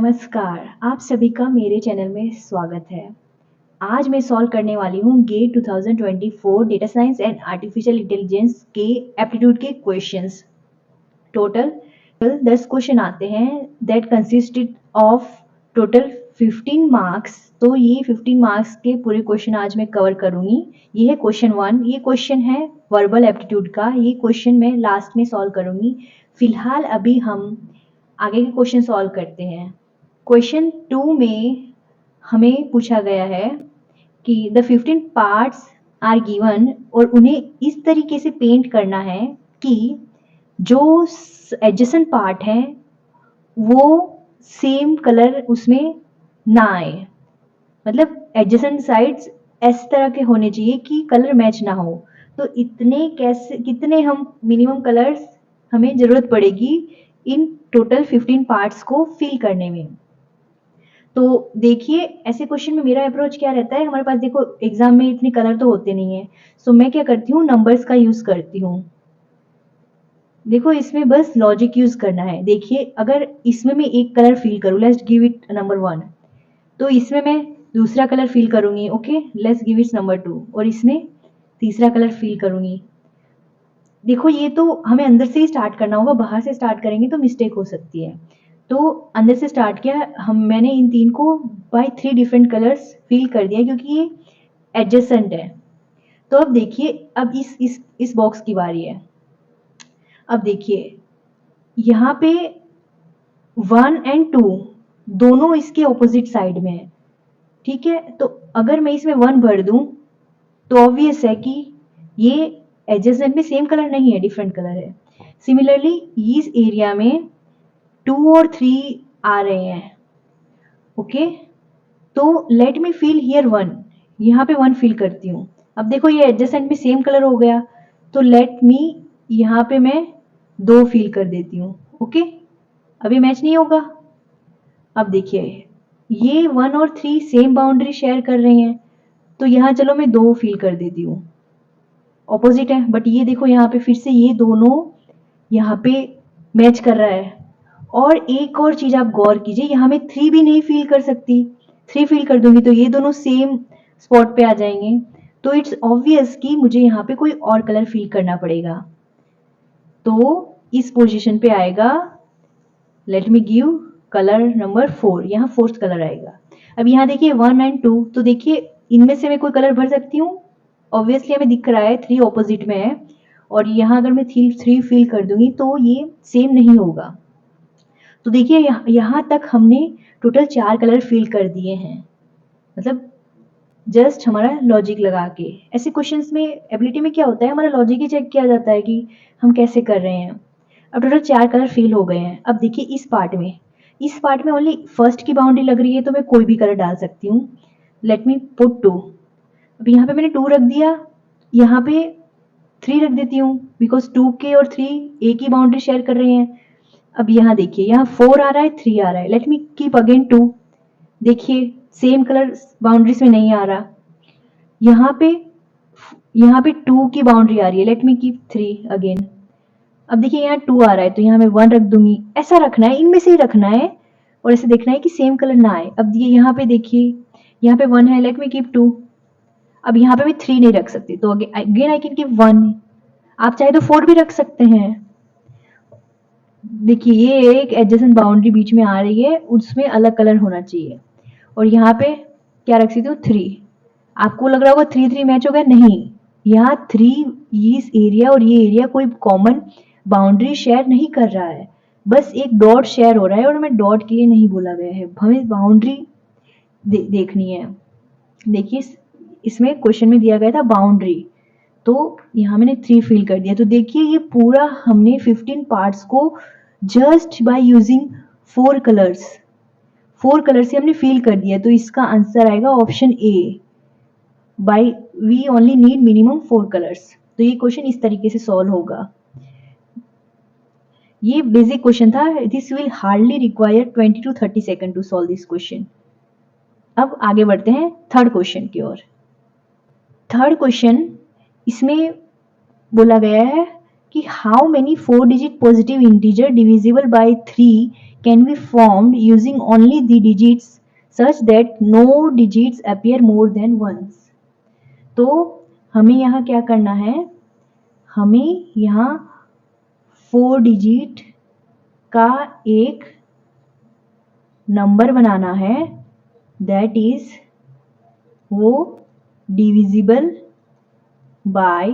नमस्कार, आप सभी का मेरे चैनल में स्वागत है। आज मैं सॉल्व करने वाली हूँ GATE 2024 data science and artificial intelligence के एप्टीट्यूड के क्वेश्चंस। टोटल 10 क्वेश्चन आते हैं that consisted of total 15 marks. तो ये 15 मार्क्स के पूरे क्वेश्चन आज मैं कवर करूंगी। ये है क्वेश्चन 1। ये क्वेश्चन है वर्बल एप्टीट्यूड का। ये क्वेश्चन मैं लास्ट में सॉल्व करूंगी। फिलहाल अभी हम आगे के क्वेश्चन सॉल्व करते हैं। क्वेश्चन 2 में हमें पूछा गया है कि द 15 पार्ट्स आर गिवन और उन्हें इस तरीके से पेंट करना है कि जो एडजेसेंट पार्ट है वो सेम कलर उसमें ना आए। मतलब एडजेसेंट साइड्स इस तरह के होने चाहिए कि कलर मैच ना हो। तो इतने कितने हम मिनिमम कलर्स हमें जरूरत पड़ेगी इन टोटल 15 पार्ट्स को फिल करने में। तो देखिए ऐसे क्वेश्चन में मेरा अप्रोच क्या रहता है। हमारे पास देखो एग्जाम में इतने कलर तो होते नहीं है, सो मैं क्या करती हूँ, नंबर्स का यूज करती हूँ। देखो इसमें बस लॉजिक यूज करना है। देखिए अगर इसमें मैं एक कलर फिल करूँ, लेट्स गिव इट नंबर 1, तो इसमें मैं दूसरा कलर फिल करूंगी। Okay, let's give it number 2, और इसमें तीसरा कलर फिल करूंगी। देखो ये तो हमें अंदर से ही स्टार्ट करना होगा, बाहर से स्टार्ट करेंगे तो मिस्टेक हो सकती है। तो अंदर से स्टार्ट किया मैंने इन तीन को बाय 3 डिफरेंट कलर्स फिल कर दिया क्योंकि ये एडजेसेंट है। तो अब देखिए, अब इस बॉक्स की बारी है। अब देखिए यहाँ पे 1 और 2 दोनों इसके ऑपोजिट साइड में है। ठीक है, तो अगर मैं इसमें 1 भर दूं तो ऑब्वियस है कि ये एडजेसेंट में सेम कलर नहीं है, डिफरेंट कलर है। सिमिलरली इस एरिया में 2 और 3 आ रहे हैं। ओके, तो लेट मी फिल हियर 1। यहाँ पे 1 फिल करती हूँ। अब देखो ये एडजेसेंट में सेम कलर हो गया, तो लेट मी यहाँ पे मैं 2 फिल कर देती हूँ। ओके, अभी मैच नहीं होगा। अब देखिए ये 1 और 3 सेम बाउंड्री शेयर कर रहे हैं, तो यहाँ चलो मैं 2 फिल कर देती हूँ। ऑपोजिट है, बट ये देखो यहाँ पे फिर से ये दोनों यहाँ पे मैच कर रहा है। और एक और चीज आप गौर कीजिए, यहाँ मैं 3 भी नहीं फील कर सकती। 3 फील कर दूंगी तो ये दोनों सेम स्पॉट पे आ जाएंगे। तो इट्स ऑब्वियस कि मुझे यहाँ पे कोई और कलर फील करना पड़ेगा। तो इस पोजीशन पे आएगा, let me give colour number 4। यहाँ फोर्थ कलर आएगा। अब यहाँ देखिए 1 और 2, तो देखिए इनमें से मैं कोई कलर भर सकती हूँ। ऑब्वियसली हमें दिख रहा है 3 ऑपोजिट में है, और यहाँ अगर मैं 3 फील कर दूंगी तो ये सेम नहीं होगा। तो देखिए यहाँ तक हमने टोटल 4 कलर फिल कर दिए हैं, मतलब जस्ट हमारा लॉजिक लगा के। ऐसे क्वेश्चंस में एबिलिटी में क्या होता है, हमारा लॉजिक ही चेक किया जाता है कि हम कैसे कर रहे हैं। अब टोटल 4 कलर फिल हो गए हैं। अब देखिए इस पार्ट में ओनली फर्स्ट की बाउंड्री लग रही है, तो मैं कोई भी कलर डाल सकती हूँ। Let me put 2। अब यहाँ पे मैंने 2 रख दिया, यहाँ पे 3 रख देती हूँ बिकॉज 2 के और 3 एक ही बाउंड्री शेयर कर रहे हैं। अब यहाँ देखिए यहाँ 4 आ रहा है, 3 आ रहा है। Let me keep again 2। देखिए सेम कलर बाउंड्रीज में नहीं आ रहा। यहाँ पे 2 की बाउंड्री आ रही है। Let me keep 3 again. अब देखिए यहाँ 2 आ रहा है, तो यहाँ मैं 1 रख दूंगी। ऐसा रखना है, इनमें से ही रखना है, और ऐसे देखना है कि सेम कलर ना आए। अब ये यहाँ पे देखिए यहाँ पे 1 है, लेट मी कीप 2। अब यहाँ पे मैं 3 नहीं रख सकती, तो अगेन आई कैन कीप 1। आप चाहे तो 4 भी रख सकते हैं। देखिए ये एक एडजेसेंट बाउंड्री बीच में आ रही है, उसमें अलग कलर होना चाहिए। और यहाँ पे क्या रख सकती हूँ, 3। आपको लग रहा होगा 3 मैच हो गया, नहीं। यहाँ 3 इस एरिया और ये एरिया कोई कॉमन बाउंड्री शेयर नहीं कर रहा है, बस एक डॉट शेयर हो रहा है। और हमें डॉट के लिए नहीं बोला गया है, हमें बाउंड्री देखनी है। देखिए इसमें क्वेश्चन में दिया गया था बाउंड्री, तो यहाँ मैंने 3 फिल कर दिया। तो देखिए ये पूरा हमने 15 पार्ट्स को जस्ट बाय यूजिंग 4 कलर से हमने फिल कर दिया। तो इसका आंसर आएगा option a, by we only need minimum 4 colours. तो ये क्वेश्चन इस तरीके से सॉल्व होगा। ये बेसिक क्वेश्चन था। This will hardly require 20 to 30 second to solve this question. अब आगे बढ़ते हैं थर्ड क्वेश्चन की ओर। थर्ड क्वेश्चन, इसमें बोला गया है कि how many 4 digit positive integer divisible by 3 can be formed using only the digits such that no digits appear more than once. तो हमें यहाँ क्या करना है, हमें यहाँ 4 डिजिट का एक नंबर बनाना है, दैट इज वो डिविजिबल बाय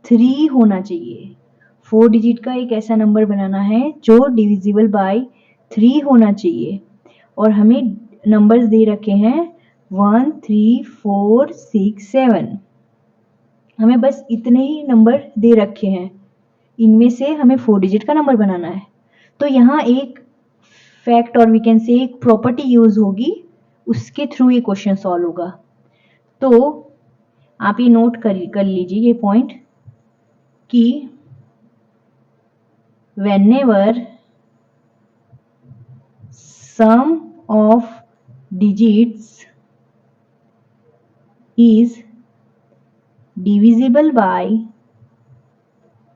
3 होना चाहिए। 4 डिजिट का एक ऐसा नंबर बनाना है जो डिविजिबल बाय 3 होना चाहिए। और हमें नंबर्स दे रखे हैं 1 3 4 6 7। हमें बस इतने ही नंबर दे रखे हैं, इनमें से हमें 4 डिजिट का नंबर बनाना है। तो यहाँ एक फैक्ट और वी कैन से एक प्रॉपर्टी यूज होगी, उसके थ्रू ये क्वेश्चन सॉल्व होगा। तो आप ये नोट कर लीजिए ये पॉइंट कि whenever sum of digits is divisible by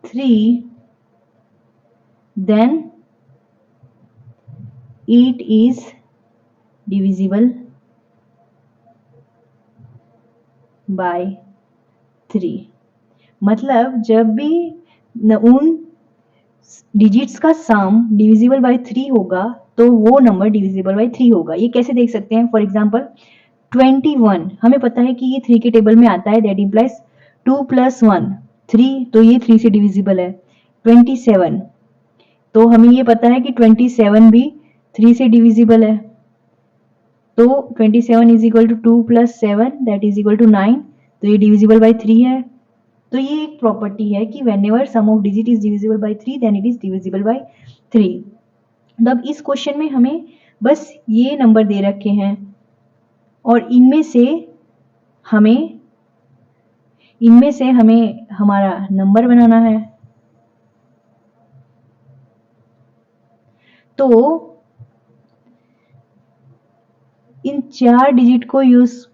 3, then it is divisible by 3। मतलब जब भी उन डिजिट्स का सम डिविजिबल बाय 3 होगा तो वो नंबर डिविजिबल बाय 3 होगा। ये कैसे देख सकते हैं, फॉर एग्जांपल 21 हमें पता है कि ये 3 के टेबल में आता है, दैट इंप्लाइज 2 + 1 3, तो ये 3 से डिविजिबल है। 27 तो हमें ये पता है कि 27 भी 3 से डिविजिबल है, तो 27 is equal to 2 + 7 that is equal to 9, तो ये डिविजिबल बाय 3 है। तो ये एक प्रॉपर्टी है कि whenever sum of digit is divisible by 3 then it is divisible by 3। तब इस क्वेश्चन में हमें बस ये नंबर दे रखे हैं और इनमें से हमें हमारा नंबर बनाना है। तो इन 5 डिजिट को यूज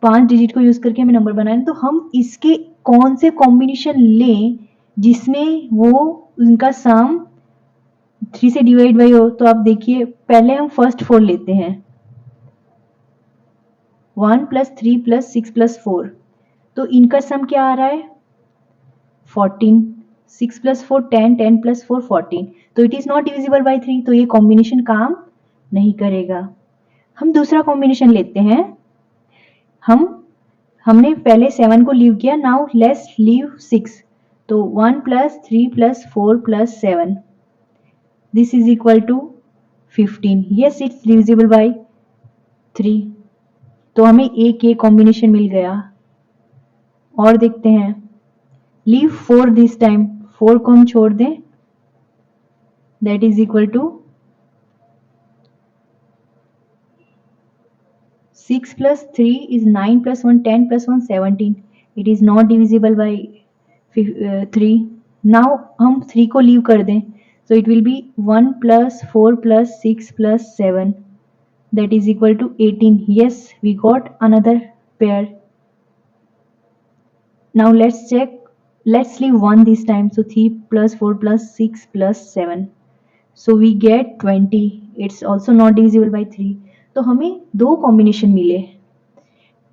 करके हमें नंबर बनाना है। तो हम इसके कौन से कॉम्बिनेशन लें जिसमें वो उनका सम 3 से डिवाइड बाई हो। तो आप देखिए, पहले हम फर्स्ट 4 लेते हैं, 1 + 3 + 6 + 4, तो इनका सम क्या आ रहा है 14, 6 + 4 10, 10 + 4 14, तो it is not divisible by 3, तो ये कॉम्बिनेशन काम नहीं करेगा। हम दूसरा कॉम्बिनेशन लेते हैं, हमने पहले 7 को लीव किया, नाउ लेट्स लीव 6, तो 1 + 3 + 4 + 7 this is equal to 15, yes it's divisible by 3, तो हमें एक ये कॉम्बिनेशन मिल गया। और देखते हैं, लीव 4 दिस टाइम, 4 को हम छोड़ दें, that is equal to 6 + 3 is 9 + 1 10 + 1 17, it is not divisible by 3। now हम 3 को लीव कर दें, so it will be 1 + 4 + 6 + 7 that is equal to 18, yes we got another pair। now let's check, let's leave 1 this time, so 3 + 4 + 6 + 7, so we get 20, it's also not divisible by 3। तो हमें दो combination मिले,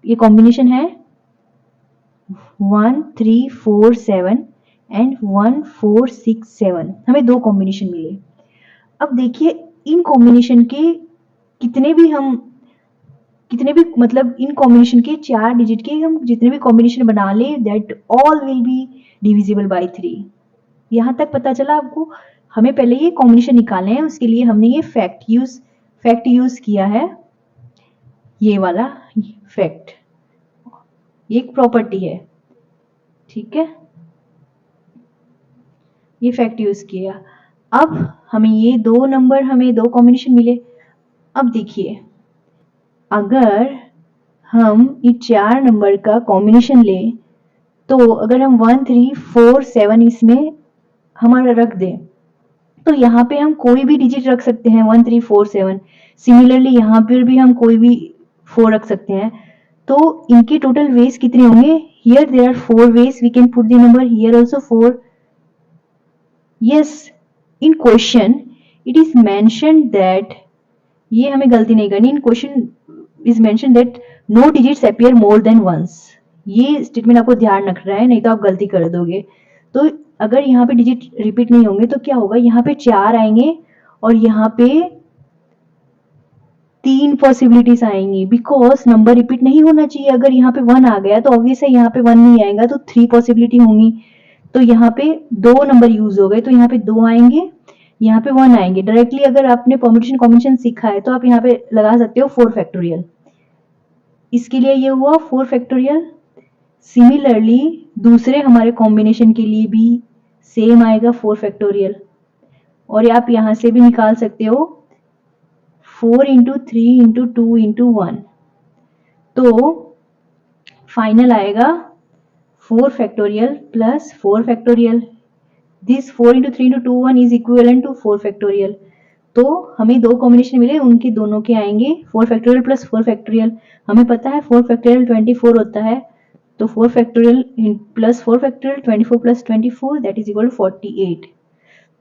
ये combination है 1 3 4 7 and 1 4 6 7, हमें दो combination मिले। अब देखिए, इन कॉम्बिनेशन के कितने भी मतलब इन कॉम्बिनेशन के 4 डिजिट के हम जितने भी कॉम्बिनेशन बना ले, that all will be divisible by 3। यहाँ तक पता चला आपको। हमें पहले ये कॉम्बिनेशन निकालने हैं, उसके लिए हमने ये फैक्ट यूज किया है, ये वाला फैक्ट, ये एक प्रॉपर्टी है, ठीक है, ये फैक्ट यूज किया। अब हमें ये दो नंबर, हमें दो कॉम्बिनेशन मिले। अब देखिए, अगर हम ये 4 नंबर का कॉम्बिनेशन लें, तो अगर हम 1 3 4 7 इसमें हमारा रख दें, तो यहाँ पे हम कोई भी डिजिट रख सकते हैं 1 3 4 7। सिमिलरली यहाँ पर भी हम कोई भी 4 रख सकते हैं। तो इनके टोटल वेज कितने होंगे? Here there are 4 ways, we can put the number here also 4. Yes, in question it is mentioned that, ये हमें गलती नहीं करनी, in question is mention that no digits appear more than once. ये statement आपको ध्यान रखना है, नहीं तो आप गलती कर दोगे. तो अगर यहाँ पे डिजिट रिपीट नहीं होंगे तो क्या होगा, यहाँ पे 4 आएंगे और यहाँ पे 3 पॉसिबिलिटीज आएंगी, बिकॉज नंबर रिपीट नहीं होना चाहिए. अगर यहाँ पे 1 आ गया तो ऑब्वियस है यहाँ पे 1 नहीं आएगा, तो 3 पॉसिबिलिटी होंगी. तो यहाँ पे 2 नंबर यूज हो गए, तो यहाँ पे 2 आएंगे, यहाँ पे 1 आएंगे. डायरेक्टली अगर आपने परम्यूटेशन कॉम्बिनेशन सीखा है तो आप यहाँ पे लगा सकते हो 4 फैक्टोरियल. इसके लिए ये हुआ 4 फैक्टोरियल. सिमिलरली दूसरे हमारे कॉम्बिनेशन के लिए भी सेम आएगा 4 फैक्टोरियल. और आप यहाँ से भी निकाल सकते हो 4 इंटू 3 इंटू 2 इंटू 1. तो फाइनल आएगा 4 factorial plus 4 factorial. This 4 into 3 into 2 1 is equivalent to 4 factorial. तो हमें 2 कॉम्बिनेशन मिले, उनके दोनों के आएंगे 4 फैक्टोरियल प्लस 4 फैक्टोरियल. हमें पता है 4 फैक्टोरियल 24 होता है, तो 4 factorial plus 4 factorial 24 plus 24 that is equal to 48.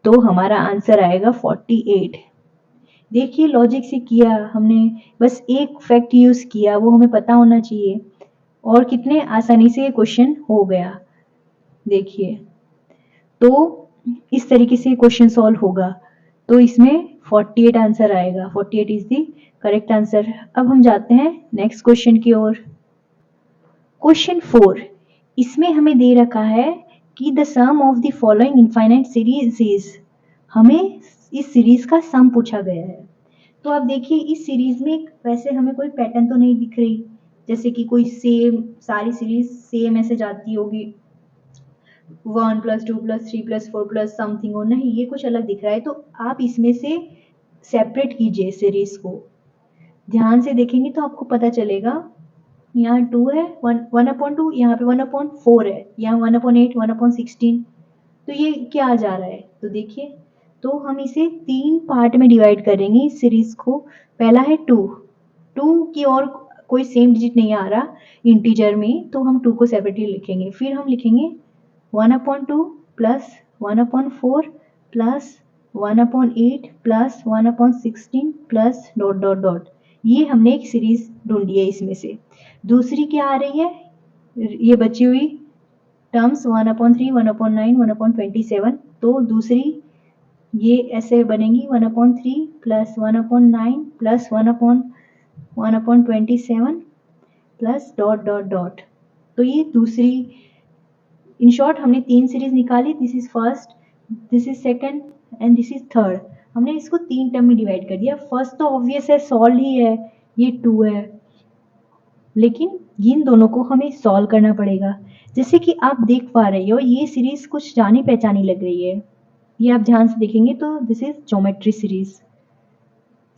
तो हमारा आंसर आएगा 48. देखिए लॉजिक से किया हमने, बस एक फैक्ट यूज किया, वो हमें पता होना चाहिए, और कितने आसानी से ये क्वेश्चन हो गया. देखिए तो इस तरीके से क्वेश्चन सॉल्व होगा. तो इसमें 48 आंसर आएगा. 48 इज द करेक्ट आंसर. अब हम जाते हैं नेक्स्ट क्वेश्चन की ओर. क्वेश्चन 4, इसमें हमें दे रखा है कि the sum of the following infinite series is. हमें इस सीरीज का सम पूछा गया है. तो आप देखिए इस सीरीज में वैसे हमें कोई पैटर्न तो नहीं दिख रही, जैसे कि कोई सेम सारी सीरीज सेम ऐसे जाती होगी 1 plus 2 plus 3 plus 4 plus something हो, नहीं ये कुछ अलग दिख रहा है. तो आप इसमें से सेपरेट कीजिए सीरीज को. ध्यान से देखेंगे तो आपको पता चलेगा, यहाँ 2 है, 1/2, यहाँ पे 1/4 है, यहाँ 1/8, 1/16. तो ये क्या आ जा रहा है, तो देखिए, तो हम इसे 3 पार्ट में डिवाइड करेंगे इस सीरीज को. पहला है 2. 2 की और कोई सेम डिजिट नहीं आ रहा इंटीजर में, तो हम 2 को सेपरेटली लिखेंगे. फिर हम लिखेंगे 1/2 plus 1/4 plus 1/8 plus 1/16 plus dot dot dot. ये हमने एक सीरीज ढूंढी है इसमें से. दूसरी क्या आ रही है, ये बची हुई टर्म्स 1/3, 1/9, 1/27. तो दूसरी ये ऐसे बनेंगी 1/3 plus 1/9 plus 1/27 plus dot dot dot. तो ये दूसरी, इन शॉर्ट हमने 3 सीरीज निकाली. This is first, this is second and this is third. हमने इसको 3 टर्म में डिवाइड कर दिया. फर्स्ट तो ऑब्वियस है, सॉल्व ही है, ये 2 है, लेकिन इन दोनों को हमें सॉल्व करना पड़ेगा. जैसे कि आप देख पा रहे हो ये सीरीज कुछ जानी पहचानी लग रही है. ये आप ध्यान से देखेंगे तो this is geometry series.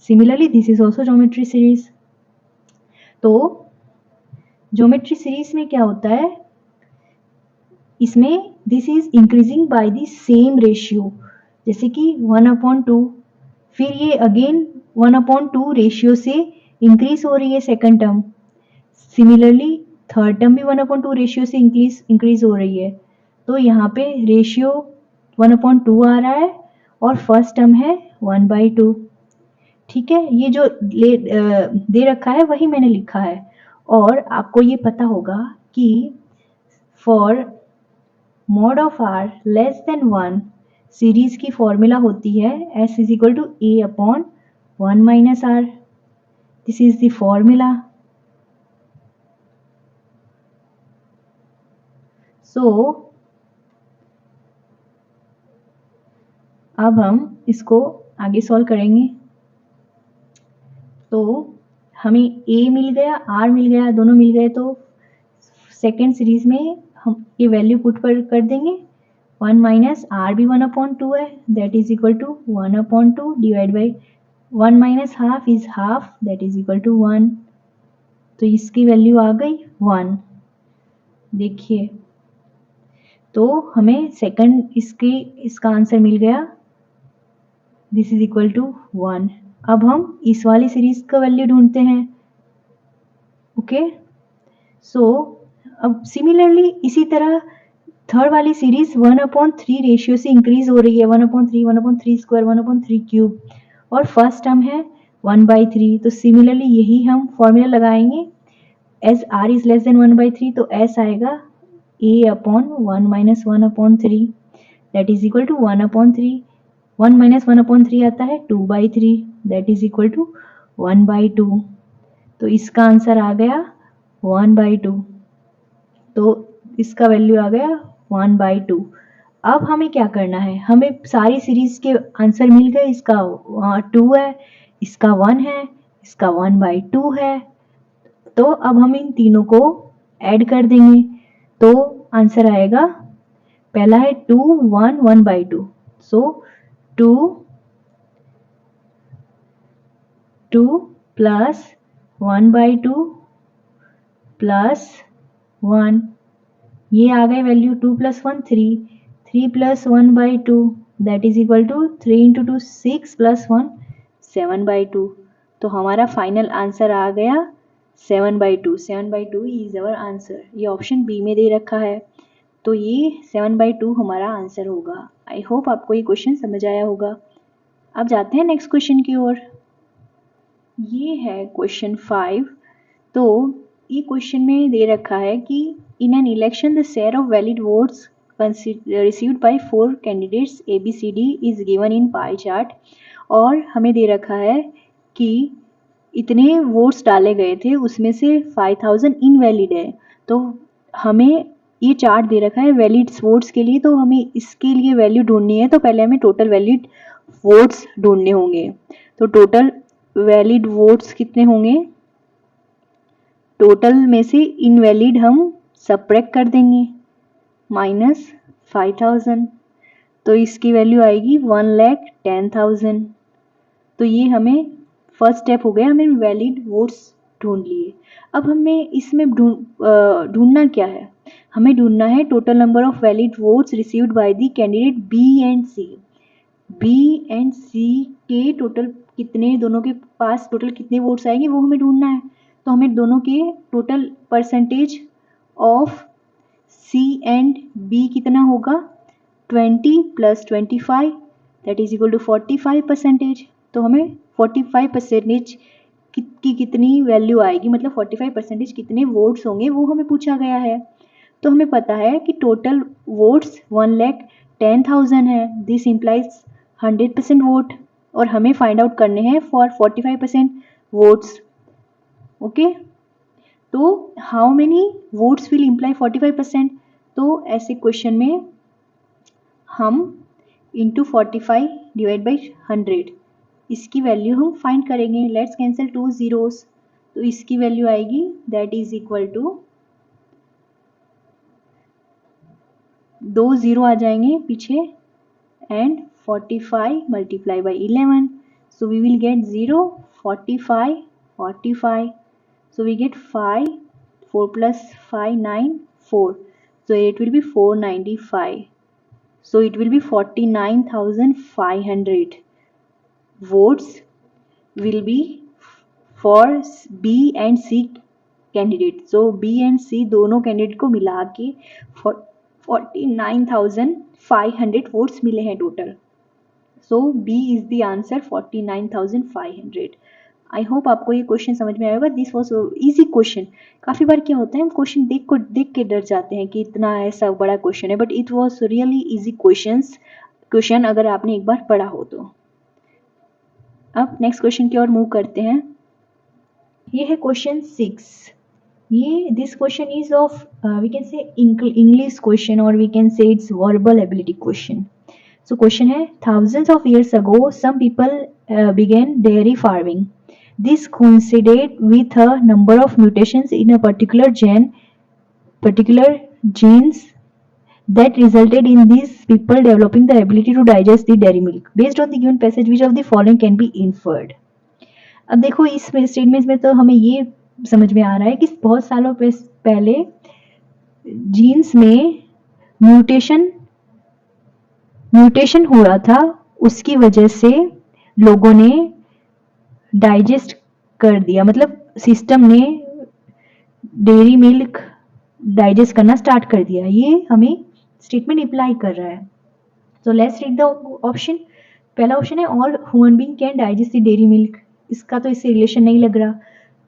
Similarly this is also geometry series. तो ज्योमेट्री सीरीज में क्या होता है, इसमें this is increasing by the same ratio. जैसे कि 1/2, फिर ये अगेन 1/2 रेशियो से इंक्रीज हो रही है second term. Similarly third term भी 1/2 रेशियो से इंक्रीज हो रही है. तो यहाँ पे रेशियो 1/2 आ रहा है और फर्स्ट टर्म है 1/2. ठीक है, ये जो दे रखा है वही मैंने लिखा है. और आपको ये पता होगा कि for mod of R less than 1 series की फॉर्मूला होती है S is equal to A/1 minus R. This is the formula. So अब हम इसको आगे सॉल्व करेंगे. तो हमें A मिल गया, R मिल गया, दोनों मिल गए. तो सेकेंड सीरीज में हम ये वैल्यू पुट पर कर देंगे. 1 माइनस आर भी 1/2 है, that is equal to 1/2 divide by 1 minus half is half, that is equal to 1. तो इसकी वैल्यू आ गई 1. देखिए तो हमें सेकंड इसका आंसर मिल गया, दिस इज इक्वल टू 1. अब हम इस वाली सीरीज का वैल्यू ढूंढते हैं. ओके सो अब सिमिलरली इसी तरह थर्ड वाली सीरीज 1/3 रेशियो से इंक्रीज हो रही है, 1/3, 1/3 स्क्वायर, 1/3 क्यूब, और फर्स्ट टर्म है 1/3। तो सिमिलरली यही हम फॉर्मूला लगाएंगे, as r is less than 1/3 तो s आएगा a/1 - 1/3 that is equal to 1/3। 1 - 1/3 आता है 2/3 दैट इज इक्वल टू 1/2। तो इसका आंसर आ गया 1/2। तो इसका वैल्यू आ गया 1/2। अब हमें क्या करना है, हमें सारी सीरीज के आंसर मिल गए। इसका 2 है, इसका 1 है, इसका 1/2 है। तो अब हम इन तीनों को ऐड कर देंगे तो आंसर आएगा, पहला है 2, 1, 1/2। सो 2 प्लस 1/2 प्लस 1, ये आ गए value 2 + 1 3, 3 + 1/2 that is equal to 3 × 2 6 + 1 7/2। तो हमारा फाइनल आंसर आ गया 7/2। 7/2 इज अवर आंसर। ये ऑप्शन बी में दे रखा है, तो ये 7/2 हमारा आंसर होगा। आई होप आपको ये क्वेश्चन समझ आया होगा। अब जाते हैं नेक्स्ट क्वेश्चन की ओर। ये है क्वेश्चन 5। तो ये क्वेश्चन में दे रखा है कि in an election the share of valid votes received by 4 candidates ABCD is given in pie chart, और हमें दे रखा है कि इतने वोट्स डाले गए थे उसमें से 5000 इनवैलिड है। तो हमें ये चार्ट दे रखा है वैलिड वोट्स के लिए, तो हमें इसके लिए वैल्यू ढूंढनी है। तो पहले हमें टोटल वैलिड वोट्स ढूंढने होंगे। तो टोटल वैलिड वोट्स कितने होंगे, टोटल में से इनवैलिड हम सब्ट्रैक्ट कर देंगे -5000, तो इसकी वैल्यू आएगी 1,10,000। तो ये हमें फर्स्ट स्टेप हो गया, हमें वैलिड वोट्स ढूंढ लिए। अब हमें इसमें ढूंढना क्या है, हमें ढूंढना है total number of valid votes received by the candidate B and C. B and C के टोटल कितने, दोनों के पास टोटल कितने वोट्स आएंगे वो हमें ढूंढना है। तो हमें दोनों के total percentage of c and b कितना होगा, 20 + 25 दैट इज इक्वल टू 45%। तो हमें 45% की कितनी वैल्यू आएगी, मतलब 45% कितने वोट्स होंगे वो हमें पूछा गया है। तो हमें पता है कि टोटल वोट्स 1,10,000 है, दिस इम्प्लाइज 100% वोट, और हमें फाइंड आउट करने हैं फॉर 45% वोट्स। ओके, तो how many votes will imply 45%। तो ऐसे क्वेश्चन में हम इंटू 45 डिवाइड बाई 100 इसकी वैल्यू हम फाइंड करेंगे। लेट्स कैंसिल 2 zeros, तो इसकी वैल्यू आएगी दैट इज इक्वल टू 2 0 आ जाएंगे पीछे and 45 multiply by 11, so we will get 0 45 45, so we get 5, 4 plus 5 9 4, so it will be 495, so it will be 49,500 votes will be for B and C candidate. so B and C दोनों candidate को मिला के 49,500 votes मिले हैं total. So B is the answer 49,500। I hope आपको ये question समझ में आएगा। This was easy question. काफ़ी बार क्या होता है हम क्वेश्चन देख के डर जाते हैं कि इतना ऐसा बड़ा क्वेश्चन है, but it was really easy question अगर आपने एक बार पढ़ा हो तो। अब नेक्स्ट क्वेश्चन की ओर मूव करते हैं। ये है क्वेश्चन 6। ये this question is of we can say English question और we can say it's verbal ability question. So question है, thousands of years ago some people began dairy farming. This coincided with a number of mutations in a particular genes that resulted in these people developing the ability to digest the dairy milk. Based on the given passage, which of the following can be inferred? अब देखो इस statement में तो हमें ये समझ में आ रहा है कि बहुत सालों पहले जीन्स में म्यूटेशन हो रहा था, उसकी वजह से लोगों ने डाइजेस्ट कर दिया, मतलब सिस्टम ने डेयरी मिल्क डाइजेस्ट करना स्टार्ट कर दिया, ये हमें स्टेटमेंट इम्प्लाई कर रहा है। So let's read the option. पहला ऑप्शन है all human being can digest the dairy milk, इसका तो इससे रिलेशन नहीं लग रहा।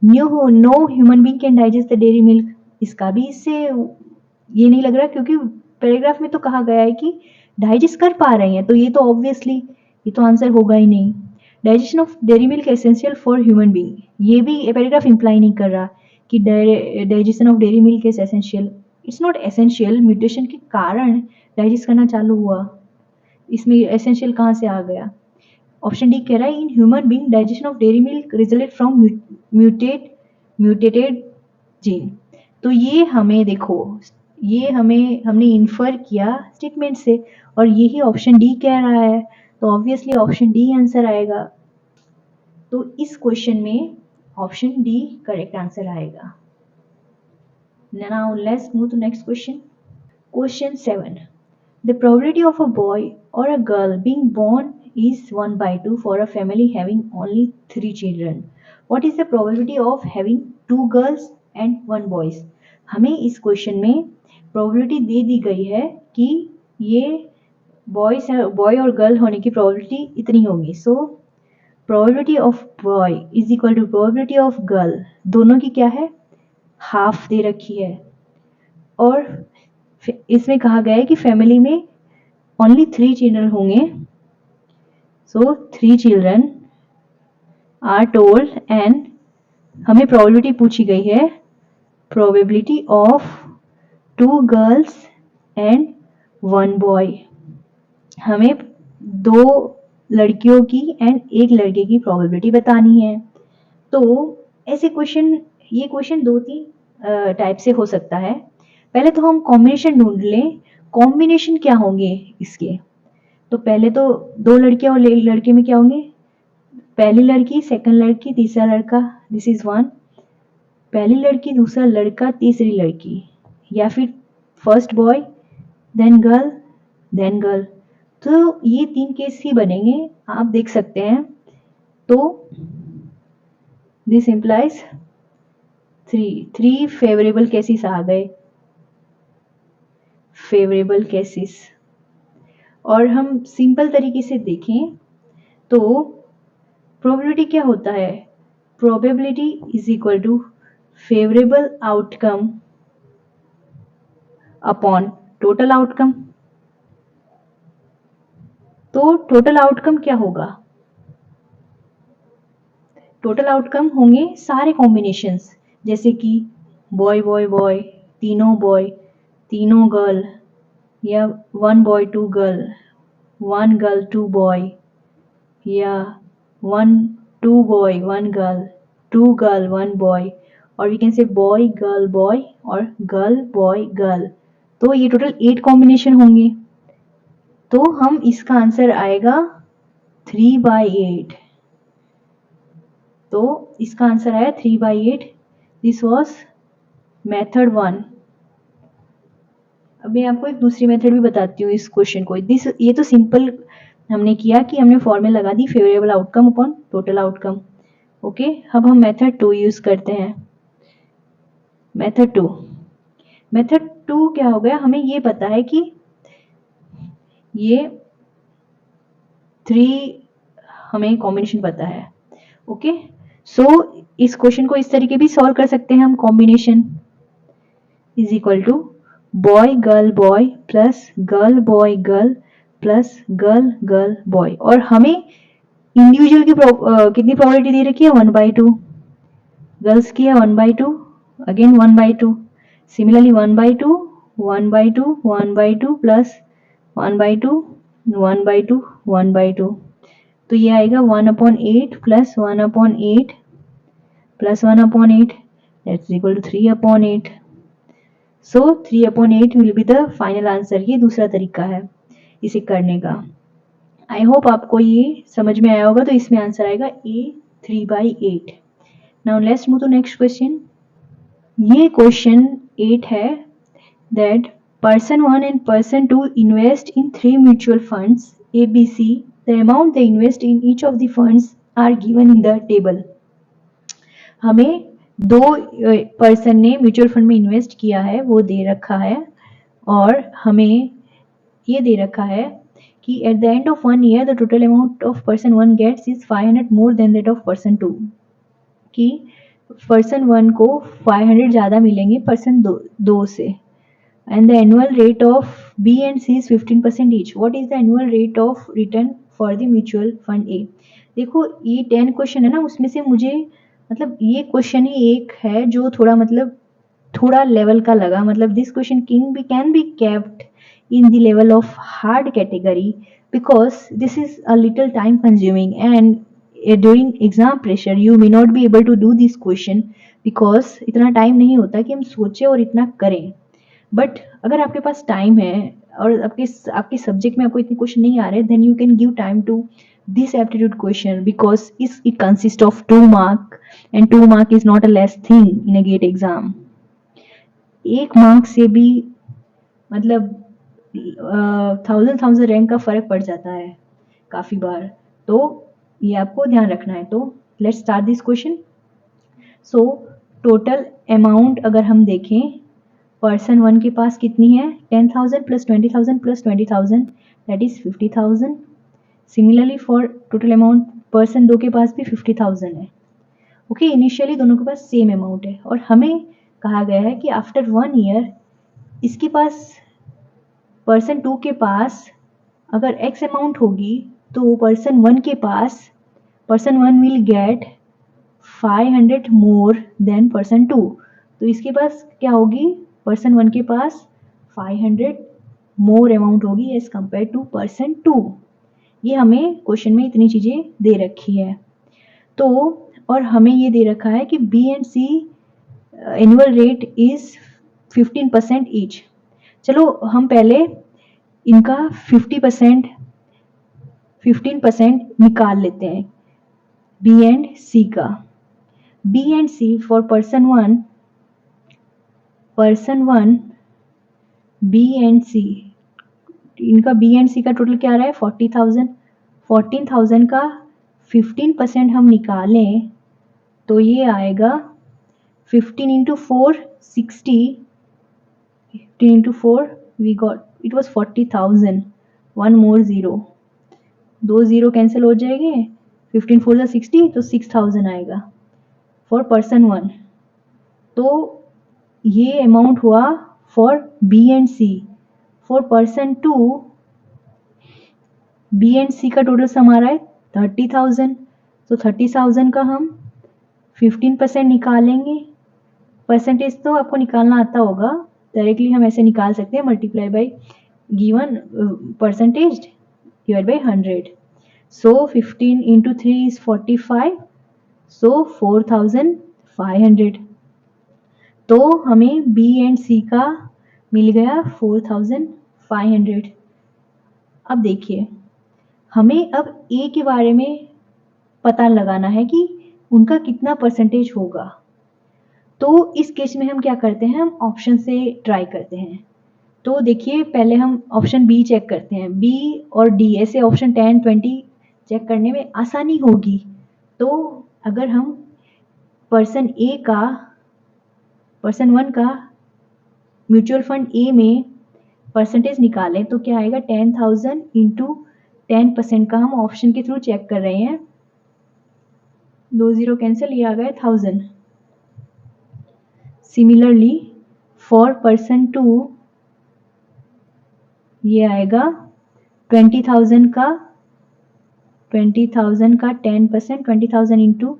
No human being can digest the dairy milk, इसका भी इससे ये नहीं लग रहा, क्योंकि पैराग्राफ में तो कहा गया है कि डाइजेस्ट कर पा रहे हैं, तो ये तो ऑब्वियसली ये तो आंसर होगा ही नहीं। Digestion of dairy milk essential for human being, ये भी पैराग्राफ इंप्लाई नहीं कर रहा कि digestion of dairy milk is essential. It's not essential, mutation के कारण डाइजेस्ट करना चालू हुआ, इसमें एसेंशियल कहाँ से आ गया। ऑप्शन डी कह रहा है in human being digestion of dairy milk resulted from mutated gene. तो ये हमें देखो, ये हमने इन्फर किया स्टेटमेंट से, और यही ऑप्शन डी कह रहा है, तो ऑब्वियसली ऑप्शन डी आंसर आएगा। तो इस क्वेश्चन में ऑप्शन डी करेक्ट आंसर आएगा। Now let's move to next question. Question 7. The probability of a boy or a girl being born is 1/2 for a family having only 3 children. What is the probability of having 2 girls and 1 boys? हमें इस question में probability दे दी गई है कि ये boy और girl होने की probability इतनी होगी। So probability of boy is equal to probability of girl, दोनों की क्या है, हाफ दे रखी है। और इसमें कहा गया है कि फैमिली में ओनली 3 चिल्ड्रन होंगे, सो 3 चिल्ड्रन आर टोल्ड, एंड हमें प्रोबेबिलिटी पूछी गई है, probability of 2 girls and 1 boy. हमें 2 लड़कियों की एंड 1 लड़के की प्रोबेबिलिटी बतानी है। तो ऐसे क्वेश्चन, ये क्वेश्चन 2-3 टाइप से हो सकता है। पहले तो हम कॉम्बिनेशन ढूंढ लें, कॉम्बिनेशन क्या होंगे इसके। तो पहले तो 2 लड़कियां और लड़के में क्या होंगे, पहली लड़की, सेकंड लड़की, तीसरा लड़का, दिस इज 1। पहली लड़की, दूसरा लड़का, तीसरी लड़की, या फिर first boy then girl then girl. तो ये 3 केस ही बनेंगे, आप देख सकते हैं। तो दिस इम्प्लाइज 3 फेवरेबल केसेस आ गए, फेवरेबल केसेस। और हम सिंपल तरीके से देखें तो प्रोबेबिलिटी क्या होता है, probability is equal to favourable outcome upon total outcome. तो टोटल आउटकम क्या होगा, टोटल आउटकम होंगे सारे कॉम्बिनेशंस, जैसे कि बॉय बॉय बॉय, तीनों बॉय, तीनों गर्ल, या 1 बॉय 2 गर्ल, 1 गर्ल 2 बॉय, या 1 2 बॉय 1 गर्ल, 2 गर्ल 1 बॉय, और we can say boy boy और गर्ल बॉय गर्ल। तो ये टोटल 8 कॉम्बिनेशन होंगे। तो हम इसका आंसर आएगा 3/8। तो इसका आंसर आया 3/8। This was method 1। अब मैं आपको एक दूसरी मेथड भी बताती हूँ इस क्वेश्चन को। ये तो सिंपल हमने किया कि हमने फॉर्मूला लगा दी favourable outcome upon total outcome. Okay, अब हम मेथड 2 यूज करते हैं। मेथड 2 क्या हो गया, हमें ये पता है कि ये 3 हमें कॉम्बिनेशन पता है। ओके, सो इस क्वेश्चन को इस तरीके भी सॉल्व कर सकते हैं हम, combination is equal to boy girl boy plus girl boy girl plus girl girl boy. और हमें इंडिविजुअल की कितनी प्रोबेबिलिटी दे रखी है, 1/2। गर्ल्स की है 1/2, अगेन 1/2, सिमिलरली 1/2 1/2 1/2 प्लस 1/2 1/2 1/2। तो ये आएगा 1/8 plus 1/8 plus 1/8, that's equal to 3/8। So 3/8 will be the final answer. ये दूसरा तरीका है इसे करने का। आई होप आपको ये समझ में आया होगा। तो इसमें आंसर आएगा A 3/8। Now let's move to next question. ये क्वेश्चन 8 है that person 1 and person 2 invest in 3 mutual funds ABC. The amount they invest in each of the funds are given in the table. हमें दो person ने mutual fund में invest किया है, वो दे रखा है, और हमें ये दे रखा है कि at the end of 1 year the total amount of person 1 gets is 500 more than that of person 2, कि पर्सन 1 को 500 ज़्यादा मिलेंगे पर्सन 2 से, and the annual rate of B and C is 15% each. What is the annual rate of return for the mutual fund A? देखो ये 10 question है ना, उसमें से मुझे मतलब ये क्वेश्चन ही एक है जो थोड़ा मतलब थोड़ा लेवल का लगा, मतलब this question can be kept in the level of hard category because this is a little time consuming and during exam pressure you may not be able to do this question because इतना time नहीं होता कि हम सोचें और इतना करें। But अगर आपके पास टाइम है और आपके सब्जेक्ट में आपको इतने क्वेश्चन नहीं आ रहे, then you can give time to this aptitude question because it consist of 2 mark and 2 mark is not a less thing in a GATE exam. 1 mark से भी मतलब 1000 रैंक का फर्क पड़ जाता है काफी बार, तो ये आपको ध्यान रखना है। तो let's start this question. So total amount अगर हम देखें, पर्सन 1 के पास कितनी है, 10,000 plus 20,000 plus 20,000 that is 50,000। Similarly for total amount person 2 के पास भी 50,000 है। ओके, इनिशियली दोनों के पास सेम अमाउंट है और हमें कहा गया है कि आफ्टर 1 ईयर इसके पास पर्सन 2 के पास अगर एक्स अमाउंट होगी तो पर्सन 1 के पास person 1 will get 500 more than person 2। तो इसके पास क्या होगी, पर्सन 1 के पास 500 मोर अमाउंट होगी एज कंपेयर टू पर्सन 2। ये हमें क्वेश्चन में इतनी चीज़ें दे रखी है। तो और हमें ये दे रखा है कि b and c annual rate is 15% each. चलो हम पहले इनका 15% निकाल लेते हैं बी एंड सी का। B and C for person 1 B and C, इनका बी एंड सी का टोटल क्या आ रहा है 40,000। 14,000 का 15% हम निकालें तो ये आएगा 15 into 4 60, 15 into 4 we got it was 40,000, one more zero, 2 zero cancel हो जाएंगे, 15 4 60 तो 6,000 आएगा फॉर पर्सन 1। तो ये अमाउंट हुआ for B and C. For person 2 B and C का टोटल सम आ रहा है 30,000, तो 30,000 का हम 15% निकालेंगे। परसेंटेज तो आपको निकालना आता होगा, डायरेक्टली हम ऐसे निकाल सकते हैं, multiply by given percentage divide by 100। So 15 into 3 is 45, सो 4,500। तो हमें बी एंड सी का मिल गया 4,500। अब देखिए हमें अब ए के बारे में पता लगाना है कि उनका कितना परसेंटेज होगा। तो इस केस में हम क्या करते हैं, हम ऑप्शन से ट्राई करते हैं। तो देखिए पहले हम ऑप्शन बी चेक करते हैं, बी और डी ऐसे ऑप्शन 10 20 चेक करने में आसानी होगी। तो अगर हम पर्सन 1 का म्यूचुअल फंड ए में परसेंटेज निकालें तो क्या आएगा 10,000 इंटू 10% का हम ऑप्शन के थ्रू चेक कर रहे हैं, 2 जीरो कैंसिल, ये आ गया 1000। सिमिलरली फॉर पर्सन 2 ये आएगा 20,000 का 10%, 20,000 इंटू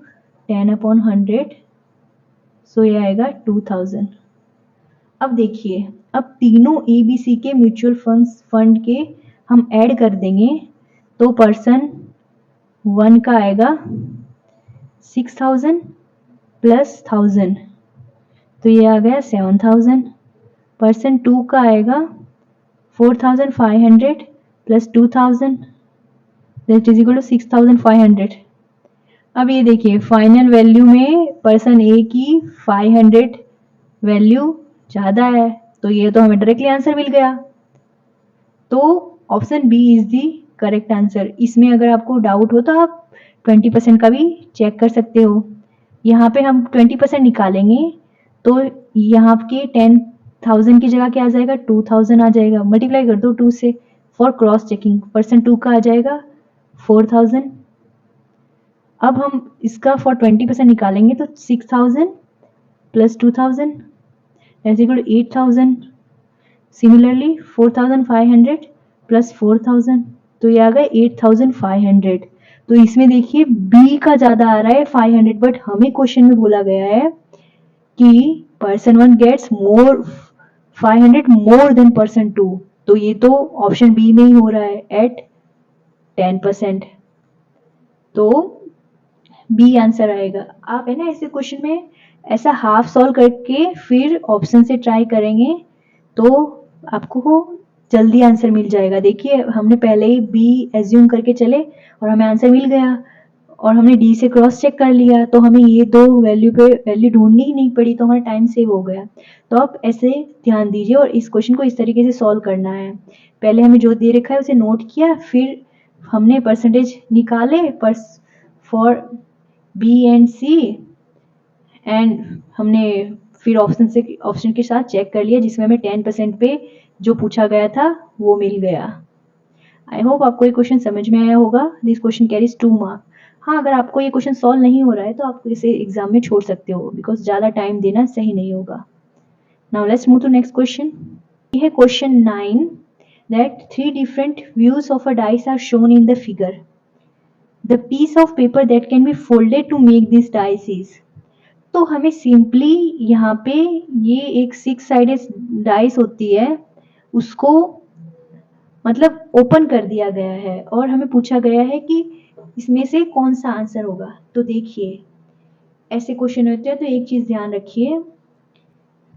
10/100, सो ये आएगा 2,000। अब देखिए अब तीनों ए बी सी के म्यूचुअल फंड के हम ऐड कर देंगे तो पर्सन 1 का आएगा 6,000 प्लस 1,000, तो ये आ गया 7,000। पर्सन 2 का आएगा 4,500 plus 2,000 that is equal to 6,500। अब ये देखिए फाइनल वैल्यू में पर्सन ए की 500 वैल्यू ज़्यादा है, तो ये तो हमें डायरेक्टली आंसर मिल गया। तो option b is the correct answer. इसमें अगर आपको डाउट हो तो आप 20% का भी चेक कर सकते हो। यहाँ पे हम 20% निकालेंगे तो यहाँ के 10,000 की जगह क्या आ जाएगा, 2,000 आ जाएगा। मल्टीप्लाई कर दो 2 से फॉर क्रॉस चेकिंग। परसेंट 2 का आ जाएगा 4,000। अब हम इसका फॉर 20% निकालेंगे तो 6,000 plus 2,000 is equal to 8,000। Similarly 4,500 plus 4,000 तो ये आ गया 8,500। तो इसमें देखिए बी का ज्यादा आ रहा है 500, बट हमें क्वेश्चन में बोला गया है कि person 1 gets more 500 more than person 2। तो ये तो ऑप्शन बी में ही हो रहा है एट 10%। तो बी आंसर आएगा। आप है ना ऐसे क्वेश्चन में ऐसा हाफ सॉल्व करके फिर ऑप्शन से ट्राई करेंगे तो आपको जल्दी आंसर मिल जाएगा। देखिए हमने पहले ही बी एज्यूम करके चले और हमें आंसर मिल गया, और हमने डी से क्रॉस चेक कर लिया तो हमें ये दो वैल्यू पे वैल्यू ढूंढनी ही नहीं पड़ी, तो हमारा टाइम सेव हो गया। तो आप ऐसे ध्यान दीजिए और इस क्वेश्चन को इस तरीके से सॉल्व करना है। पहले हमें जो दे रखा है उसे नोट किया, फिर हमने परसेंटेज निकाले for B and c, and हमने फिर ऑप्शन के साथ चेक कर लिया जिसमें हमें 10% पे जो पूछा गया था वो मिल गया। आई होप आपको ये क्वेश्चन समझ में आया होगा। This question carries 2 mark. हाँ, अगर आपको ये क्वेश्चन सॉल्व नहीं हो रहा है तो आप इसे एग्जाम में छोड़ सकते हो, बिकॉज ज़्यादा टाइम देना सही नहीं होगा। Now let's move to next question. ये है question 9 that 3 different views of a dice are shown in the figure. The piece of paper that can be folded to make this dice is. तो हमें simply यहाँ पे ये एक 6 sided dice होती है उसको मतलब ओपन कर दिया गया है और हमें पूछा गया है कि इसमें से कौन सा आंसर होगा। तो देखिए ऐसे क्वेश्चन होते हैं तो एक चीज ध्यान रखिए,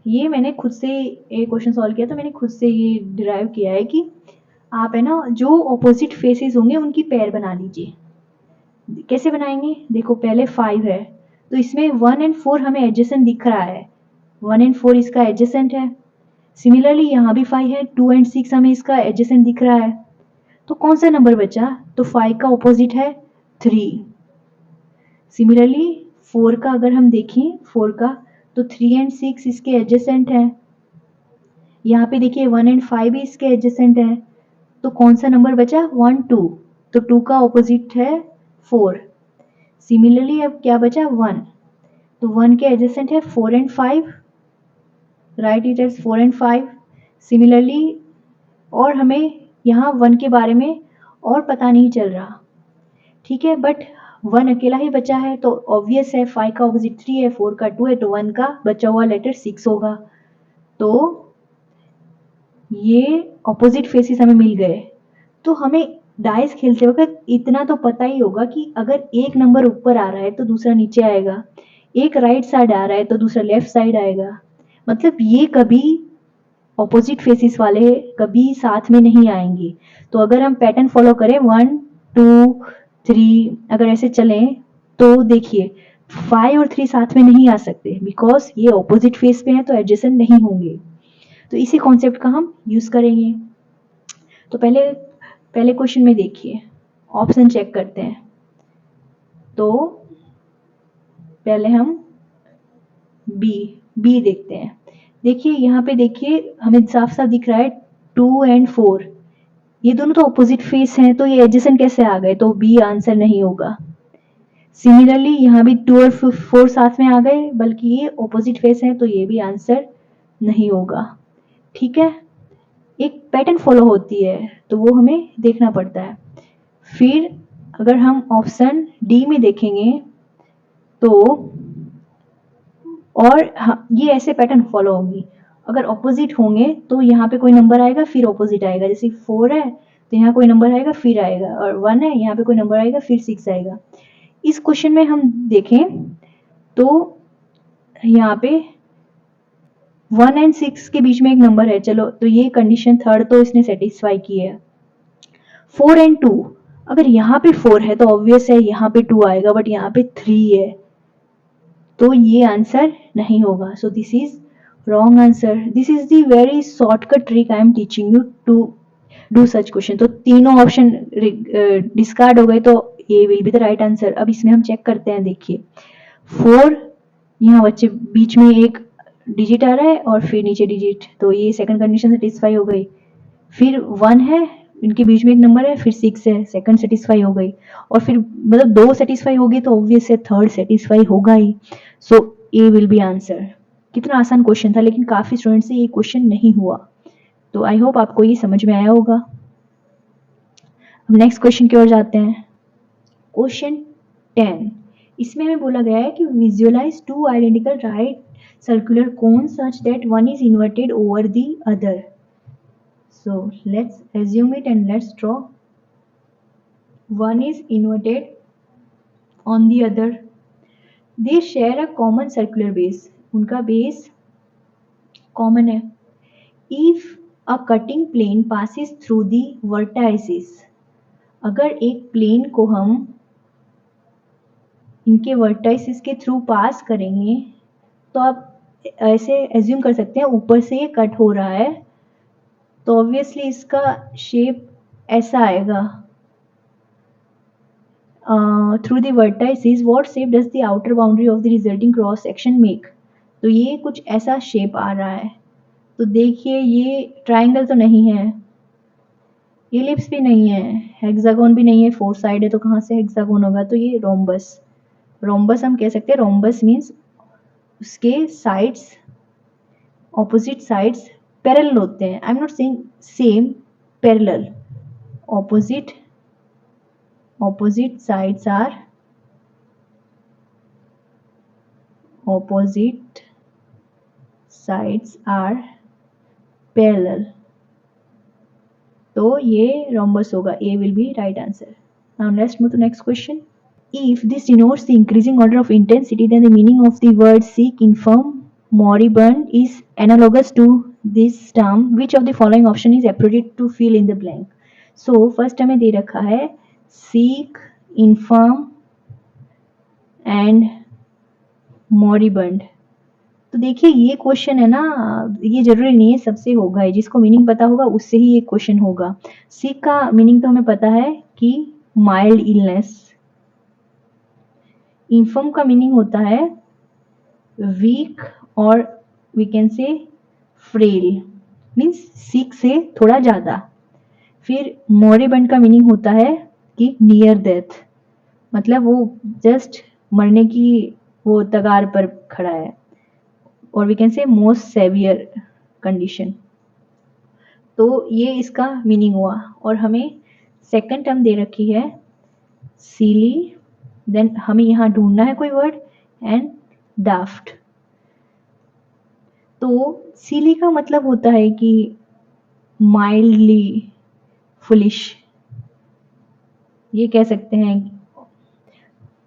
ये मैंने खुद से एक क्वेश्चन सॉल्व किया तो मैंने खुद से ये डिराइव किया है कि आप है ना जो ऑपोजिट फेसेस होंगे उनकी पेयर बना लीजिए। कैसे बनाएंगे, देखो पहले 5 है तो इसमें 1 एंड 4 हमें एडजेसेंट दिख रहा है, 1 एंड 4 इसका एडजेसेंट है। सिमिलरली यहाँ भी 5 है, 2 एंड 6 हमें इसका एडजेसेंट दिख रहा है। तो कौन सा नंबर बचा, तो 5 का ऑपोजिट है 3। सिमिलरली 4 का अगर हम देखें 4 का तो 3 एंड 6 इसके एडजेसेंट है। यहाँ पे देखिए 1 एंड 5 भी इसके एडजेसेंट है। तो कौन सा नंबर बचा, 1 2, तो 2 का ऑपोजिट है 4। सिमिलरली अब क्या बचा 1, तो 1 के एडजेसेंट है 4 and 5, write it as 4 and 5। Similarly और हमें यहाँ 1 के बारे में और पता नहीं चल रहा, ठीक है, बट 1 अकेला ही बचा है तो ऑब्वियस है 5 का ऑपोजिट 3 है, 4 का 2 है, तो 1 का बचा हुआ लेटर 6 होगा। तो ये ऑपोजिट फेसेस हमें मिल गए। तो हमें डाइस खेलते वक्त इतना तो पता ही होगा कि अगर एक नंबर ऊपर आ रहा है तो दूसरा नीचे आएगा, एक राइट साइड आ रहा है तो दूसरा लेफ्ट साइड आएगा। मतलब ये कभी ऑपोजिट फेसेस वाले कभी साथ में नहीं आएंगे। तो अगर हम पैटर्न फॉलो करें 1 2 3 अगर ऐसे चलें तो देखिए 5 और 3 साथ में नहीं आ सकते बिकॉज ये ऑपोजिट फेस पे हैं तो एडजेसेंट नहीं होंगे। तो इसी कॉन्सेप्ट का हम यूज करेंगे। तो पहले क्वेश्चन में देखिए ऑप्शन चेक करते हैं। तो पहले हम बी देखते हैं। देखिए यहाँ पे देखिए हमें साफ साफ दिख रहा है 2 एंड 4, ये दोनों तो ऑपोजिट फेस हैं तो ये एडजेसेंट कैसे आ गए, तो बी आंसर नहीं होगा। सिमिलरली यहाँ भी 2 और 4 साथ में आ गए, बल्कि ये ऑपोजिट फेस हैं तो ये भी आंसर नहीं होगा। ठीक है, एक पैटर्न फॉलो होती है तो वो हमें देखना पड़ता है। फिर अगर हम ऑप्शन डी में देखेंगे तो और ये ऐसे पैटर्न फॉलो होगी, अगर ऑपोजिट होंगे तो यहाँ पे कोई नंबर आएगा फिर ऑपोजिट आएगा, जैसे 4 है तो यहाँ कोई नंबर आएगा फिर आएगा, और 1 है यहाँ पे कोई नंबर आएगा फिर 6 आएगा। इस क्वेश्चन में हम देखें तो यहाँ पे 1 एंड 6 के बीच में एक नंबर है, चलो तो ये कंडीशन थर्ड तो इसने सेटिस्फाई की है। 4 एंड 2, अगर यहाँ पे 4 है तो ऑब्वियस है यहाँ पे 2 आएगा, बट यहाँ पे 3 है तो ये आंसर नहीं होगा। So this is wrong answer. This is the very shortcut trick I am teaching you to do such question. तो तीनों ऑप्शन डिस्कार्ड हो गए तो A will be the right answer. अब इसमें हम चेक करते हैं, देखिए 4 यहाँ बच्चे बीच में एक डिजिट आ रहा है और फिर नीचे डिजिट, तो ये सेकंड कंडीशन सेटिस्फाई हो गई। फिर 1 है, इनके बीच में एक नंबर है, फिर 6 है, सेकंड सेटिस्फाई हो गई। और फिर मतलब 2 सेटिस्फाई होगी तो ऑब्वियस है थर्ड सेटिस्फाई होगा ही। सो ए विल बी आंसर। कितना आसान क्वेश्चन था, लेकिन काफी स्टूडेंट से ये क्वेश्चन नहीं हुआ। तो आई होप आपको ये समझ में आया होगा। अब नेक्स्ट क्वेश्चन की ओर जाते हैं। क्वेश्चन 10, इसमें हमें बोला गया है कि visualise 2 identical right circular cone such that one is inverted over the other. So let's assume it and let's draw. One is inverted on the other. They share a common circular base. उनका base common है. If a cutting plane passes through the vertices, अगर एक plane को हम इनके vertices के through pass करेंगे तो आप ऐसे एज्यूम कर सकते हैं ऊपर से ये कट हो रहा है, तो ऑब्वियसली इसका शेप ऐसा आएगा। Through the vertices what shape does the outer boundary of the resulting cross section make. तो ये कुछ ऐसा शेप आ रहा है। तो देखिए ये ट्राइंगल तो नहीं है, इलिप्स भी नहीं है, हेक्सागोन भी नहीं है, 4 साइड है तो कहाँ से हेक्सागोन होगा, तो ये रोम्बस। रोम्बस हम कह सकते हैं, रोम्बस मीन्स उसके साइड्स, ऑपोजिट साइड्स पैरेलल होते हैं। I am not saying same, parallel. opposite sides are parallel, तो ये rhombus होगा। A will be right answer. Now let's move to next question. If this denotes the increasing order of intensity, then the meaning of the word sick, infirm, moribund is analogous to this term. Which of the following option is appropriate to fill in the blank? So first हमें दे रखा है sick, infirm and moribund। तो देखिए ये question है ना, ये जरूरी नहीं है सबसे होगा ही, जिसको मीनिंग पता होगा उससे ही ये क्वेश्चन होगा। सिक का मीनिंग तो हमें पता है कि माइल्ड इलनेस। इन्फर्म का मीनिंग होता है वीक और we can say frail, means sick से थोड़ा ज्यादा। फिर मोरिबंड का मीनिंग होता है कि नियर डेथ, मतलब वो जस्ट मरने की वो तगार पर खड़ा है, और we can say most severe condition. तो ये इसका मीनिंग हुआ। और हमें सेकंड टर्म दे रखी है सीली, देन हमें यहाँ ढूंढना है कोई वर्ड, एंड डाफ्ट। तो सीली का मतलब होता है कि माइल्डली फुलिश, ये कह सकते हैं।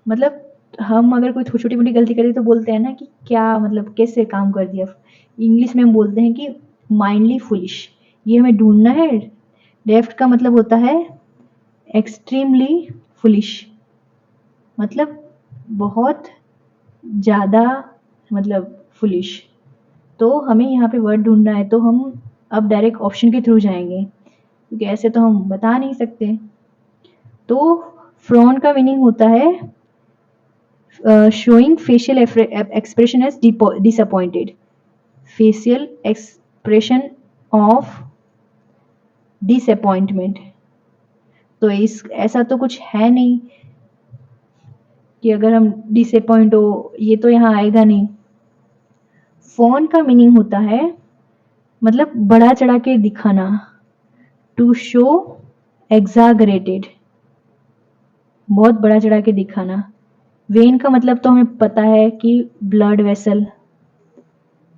मतलब हम अगर कोई छोटी मोटी गलती करें तो बोलते हैं ना कि क्या मतलब कैसे काम कर दिया, इंग्लिश में हम बोलते हैं कि माइंडली फुलिश। ये हमें ढूंढना है। डेफ्ट का मतलब होता है एक्सट्रीमली फुलिश, मतलब बहुत ज़्यादा, मतलब फुलिश। तो हमें यहाँ पे वर्ड ढूंढना है, तो हम अब डायरेक्ट ऑप्शन के थ्रू जाएंगे क्योंकि ऐसे तो हम बता नहीं सकते। तो फ्रॉन का मीनिंग होता है showing facial expression as disappointed, facial expression of disappointment। तो इस ऐसा तो कुछ है नहीं कि अगर हम डिसअपॉइंट हो, ये तो यहाँ आएगा नहीं। फोन का मीनिंग होता है मतलब बड़ा चढ़ा के दिखाना, टू शो एग्जागरेटेड, बहुत बड़ा चढ़ा के दिखाना। वेन का मतलब तो हमें पता है कि ब्लड वेसल।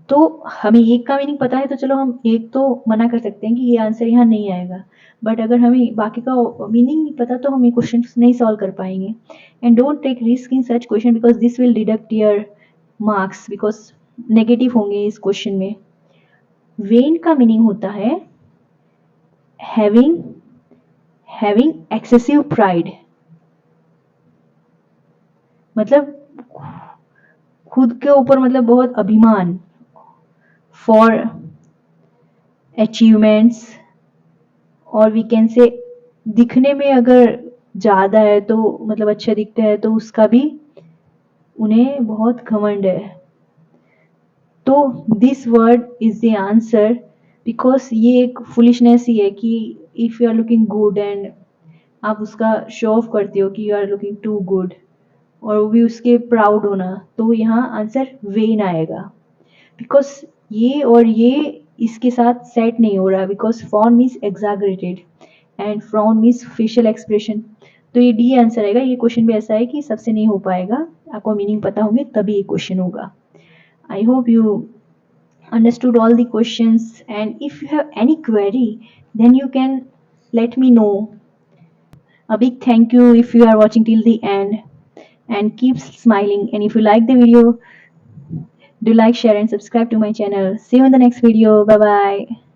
तो हमें एक का मीनिंग पता है तो चलो हम एक तो मना कर सकते हैं कि ये आंसर यहाँ नहीं आएगा, बट अगर हमें बाकी का मीनिंग नहीं पता तो हम ये क्वेश्चन नहीं सॉल्व कर पाएंगे। And don't take risk in such question because this will deduct your marks, because negative होंगे इस क्वेश्चन में। वेन का मीनिंग होता है हैविंग एक्सेसिव प्राइड, मतलब खुद के ऊपर मतलब बहुत अभिमान, फॉर अचीवमेंट्स, और वी कैन से दिखने में अगर ज़्यादा है तो मतलब अच्छे दिखते हैं तो उसका भी उन्हें बहुत घमंड है। तो this word is the answer, because ये एक फुलिशनेस ही है कि if you are looking good and आप उसका शो ऑफ करते हो कि you are looking too good, और वो भी उसके प्राउड होना, तो यहाँ आंसर वेन आएगा। बिकॉज ये और ये इसके साथ सेट नहीं हो रहा, because form means exaggerated and frown means facial expression. तो ये डी आंसर आएगा। ये क्वेश्चन भी ऐसा है कि सबसे नहीं हो पाएगा, आपको मीनिंग पता होंगे तभी ये क्वेश्चन होगा। I hope you understood all the questions, and if you have any query, then you can let me know. A big thank you if you are watching till the end, and keep smiling. And if you like the video, do like, share and subscribe to my channel. See you in the next video. Bye bye.